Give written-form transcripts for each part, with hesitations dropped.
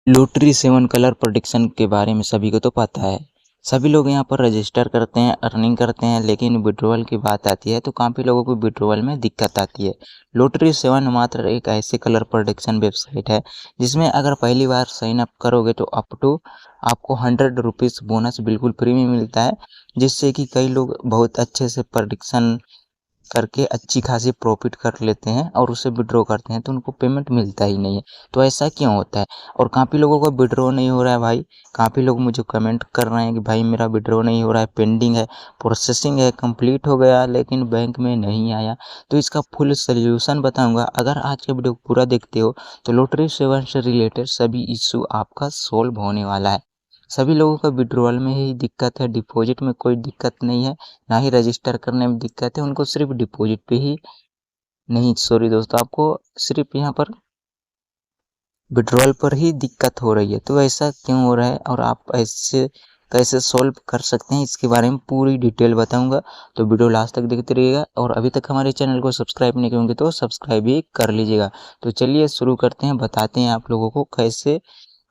Lottery 7 colour prediction के बारे में सभी को तो पता है। सभी लोग यहाँ पर रजिस्टर करते हैं, अर्निंग करते हैं, लेकिन विड्रॉल की बात आती है तो काफ़ी लोगों को विड्रॉल में दिक्कत आती है। लॉटरी 7 मात्र एक ऐसी कलर प्रेडिक्शन वेबसाइट है जिसमें अगर पहली बार साइन अप करोगे तो अप टू आपको 100 रुपीज़ बोनस बिल्कुल फ्री में मिलता है, जिससे कि कई लोग बहुत अच्छे से प्रेडिक्शन करके अच्छी खासी प्रॉफिट कर लेते हैं और उसे विड्रॉ करते हैं तो उनको पेमेंट मिलता ही नहीं है। तो ऐसा क्यों होता है? और काफ़ी लोगों का विड्रॉ नहीं हो रहा है भाई। काफ़ी लोग मुझे कमेंट कर रहे हैं कि भाई मेरा विड्रॉ नहीं हो रहा है, पेंडिंग है, प्रोसेसिंग है, कंप्लीट हो गया लेकिन बैंक में नहीं आया। तो इसका फुल सॉल्यूशन बताऊंगा। अगर आज का वीडियो पूरा देखते हो तो लॉटरी 7 से रिलेटेड सभी इशू आपका सोल्व होने वाला है। सभी लोगों का विड्रॉल में ही दिक्कत है, डिपॉजिट में कोई दिक्कत नहीं है, ना ही रजिस्टर करने में दिक्कत है। उनको सिर्फ डिपॉजिट पे ही नहीं, सॉरी दोस्तों, आपको सिर्फ यहाँ पर विड्रॉल पर ही दिक्कत हो रही है। तो ऐसा क्यों हो रहा है और आप ऐसे कैसे सॉल्व कर सकते हैं, इसके बारे में पूरी डिटेल बताऊंगा। तो वीडियो लास्ट तक देखते रहिएगा और अभी तक हमारे चैनल को सब्सक्राइब नहीं किए तो सब्सक्राइब भी कर लीजिएगा। तो चलिए शुरू करते हैं, बताते हैं आप लोगों को कैसे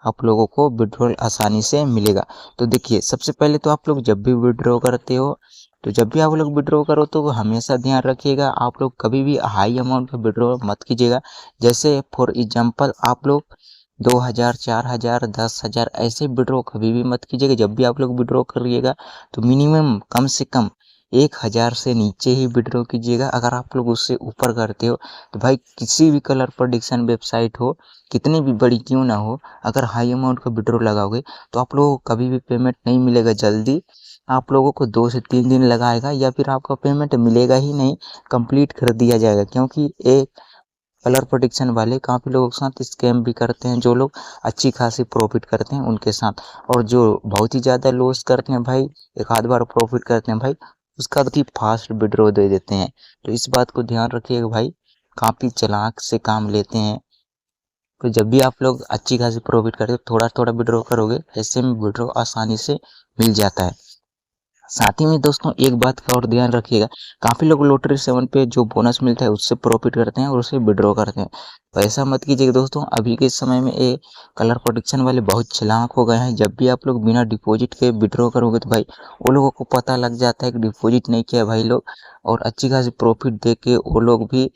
आप लोगों को विड्रॉल आसानी से मिलेगा। तो देखिए, सबसे पहले तो आप लोग जब भी विड्रॉ करते हो, तो जब भी आप लोग विड्रॉ करो तो हमेशा ध्यान रखिएगा आप लोग कभी भी हाई अमाउंट का विड्रॉ मत कीजिएगा। जैसे फॉर एग्जांपल आप लोग 2000, 4000, 10,000 ऐसे विड्रॉ कभी भी मत कीजिएगा। जब भी आप लोग विड्रॉ करिएगा तो मिनिमम कम से कम 1000 से नीचे ही विड्रॉ कीजिएगा। अगर आप लोग उससे ऊपर करते हो तो भाई किसी भी कलर प्रेडिक्शन वेबसाइट हो, कितनी भी बड़ी क्यों ना हो, अगर हाई अमाउंट का विड्रॉ लगाओगे तो आप लोगों को कभी भी पेमेंट नहीं मिलेगा जल्दी। आप लोगों को 2 से 3 दिन लगाएगा या फिर आपका पेमेंट मिलेगा ही नहीं, कंप्लीट कर दिया जाएगा। क्योंकि एक कलर प्रेडिक्शन वाले काफ़ी लोगों के साथ स्कैम भी करते हैं, जो लोग अच्छी खासी प्रॉफिट करते हैं उनके साथ, और जो बहुत ही ज़्यादा लॉस करते हैं भाई, एक आध बार प्रॉफिट करते हैं भाई, उसका भी फास्ट विड्रॉ दे देते हैं। तो इस बात को ध्यान रखिएगा भाई, काफ़ी चालाक से काम लेते हैं। तो जब भी आप लोग अच्छी खासी प्रॉफिट करते हो थोड़ा थोड़ा विड्रॉ करोगे, ऐसे में विड्रॉ आसानी से मिल जाता है। साथ ही में दोस्तों एक बात का और ध्यान रखिएगा, काफ़ी लोग लॉटरी 7 पे जो बोनस मिलता है उससे प्रॉफिट करते हैं और उसे विड्रॉ करते हैं। तो ऐसा मत कीजिएगा दोस्तों। अभी के समय में ये कलर प्रोटेक्शन वाले बहुत चालाक हो गए हैं। जब भी आप लोग बिना डिपॉजिट के विड्रॉ करोगे तो भाई वो लोगों को पता लग जाता है कि डिपॉजिट नहीं किया भाई लोग, और अच्छी खासी प्रॉफिट दे के वो लोग भी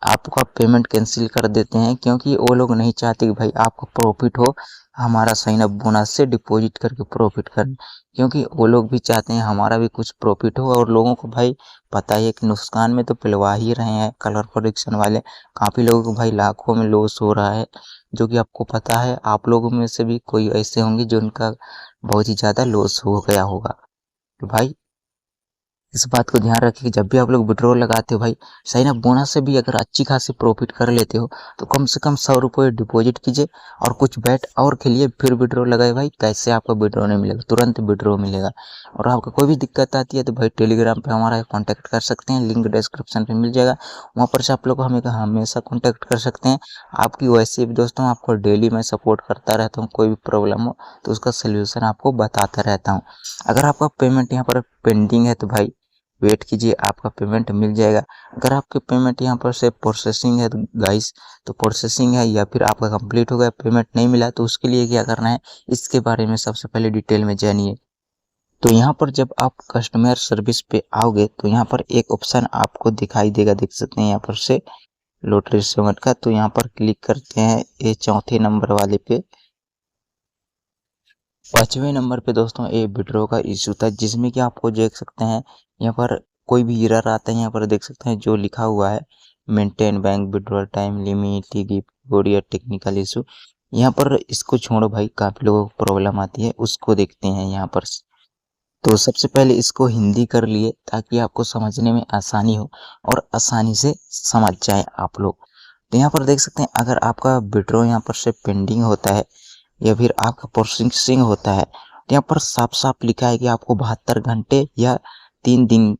आपका पेमेंट कैंसिल कर देते हैं, क्योंकि वो लोग नहीं चाहते कि भाई आपको प्रॉफिट हो, हमारा साइन अप बोनस से डिपॉजिट करके प्रॉफिट करें। क्योंकि वो लोग भी चाहते हैं हमारा भी कुछ प्रॉफिट हो, और लोगों को भाई पता ही है कि नुकसान में तो पिलवा ही रहे हैं कलर प्रोडक्शन वाले। काफ़ी लोगों को भाई लाखों में लॉस हो रहा है, जो कि आपको पता है। आप लोगों में से भी कोई ऐसे होंगे जो उनका बहुत ही ज़्यादा लॉस हो गया होगा। तो भाई इस बात को ध्यान रखिए कि जब भी आप लोग विड्रॉल लगाते हो भाई, साइन अप बोनस से भी अगर अच्छी खासी प्रॉफिट कर लेते हो तो कम से कम 100 रुपये डिपॉजिट कीजिए और कुछ बैट और खेलिए, फिर विड्रॉ लगाए भाई। कैसे आपका विड्रॉ नहीं मिलेगा? तुरंत विड्रॉ मिलेगा। और आपका कोई भी दिक्कत आती है तो भाई टेलीग्राम पे हमारा कॉन्टैक्ट कर सकते हैं, लिंक डिस्क्रिप्शन पे मिल जाएगा। वहाँ पर से आप लोग हमें हमेशा कॉन्टैक्ट कर सकते हैं। आपकी वैसे भी दोस्तों आपको डेली मैं सपोर्ट करता रहता हूँ, कोई भी प्रॉब्लम हो तो उसका सोल्यूशन आपको बताता रहता हूँ। अगर आपका पेमेंट यहाँ पर पेंडिंग है तो भाई वेट कीजिए, आपका पेमेंट मिल जाएगा। अगर आपके पेमेंट यहाँ पर से प्रोसेसिंग है तो गाइस, तो प्रोसेसिंग है या फिर आपका कंप्लीट हो गया, पेमेंट नहीं मिला, तो उसके लिए क्या करना है इसके बारे में सबसे पहले डिटेल में जानिए। तो यहाँ पर जब आप कस्टमर सर्विस पे आओगे तो यहाँ पर एक ऑप्शन आपको दिखाई देगा, देख सकते हैं यहाँ पर से लॉटरी 7 का। तो यहाँ पर क्लिक करते हैं ये चौथे नंबर वाले पे। 5वें नंबर पे दोस्तों ये विड्रॉ का इशू था, जिसमें कि आपको देख सकते हैं यहाँ पर कोई भी एरर आता है। यहाँ पर देख सकते हैं जो लिखा हुआ है maintain bank withdrawal time limit gift या टेक्निकल इशू। यहाँ पर इसको छोड़ो भाई, काफ़ी लोगों को प्रॉब्लम आती है, उसको देखते हैं यहाँ पर। तो सबसे पहले इसको हिंदी कर लिए ताकि आपको समझने में आसानी हो और आसानी से समझ जाए आप लोग। तो यहाँ पर देख सकते हैं अगर आपका विड्रॉ यहाँ पर से पेंडिंग होता है या फिर आपका प्रोसेसिंग होता है तो यहाँ पर साफ साफ लिखा है कि आपको 72 घंटे या 3 दिन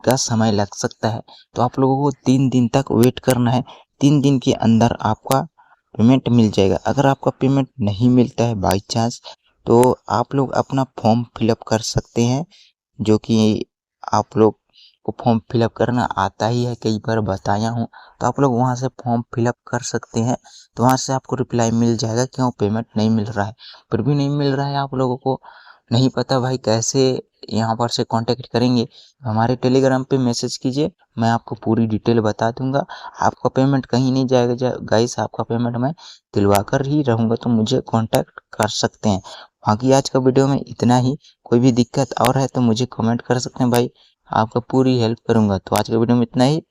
का समय लग सकता है। तो आप लोगों को 3 दिन तक वेट करना है। 3 दिन के अंदर आपका पेमेंट मिल जाएगा। अगर आपका पेमेंट नहीं मिलता है बाई चांस, तो आप लोग अपना फॉर्म फिलअप कर सकते हैं, जो कि आप लोग को फॉर्म फिलअप करना आता ही है, कई बार बताया हूँ। तो आप लोग वहाँ से फॉर्म फिलअप कर सकते हैं। तो वहाँ से आपको रिप्लाई मिल जाएगा क्यों पेमेंट नहीं मिल रहा है। फिर भी नहीं मिल रहा है, आप लोगों को नहीं पता भाई कैसे यहाँ पर से कांटेक्ट करेंगे, हमारे टेलीग्राम पे मैसेज कीजिए, मैं आपको पूरी डिटेल बता दूंगा। आपका पेमेंट कहीं नहीं जाएगा गाइस, आपका पेमेंट मैं दिलवा कर ही रहूँगा, तो मुझे कांटेक्ट कर सकते हैं। बाकी आज का वीडियो में इतना ही। कोई भी दिक्कत और है तो मुझे कमेंट कर सकते हैं भाई, आपका पूरी हेल्प करूँगा। तो आज का वीडियो में इतना ही।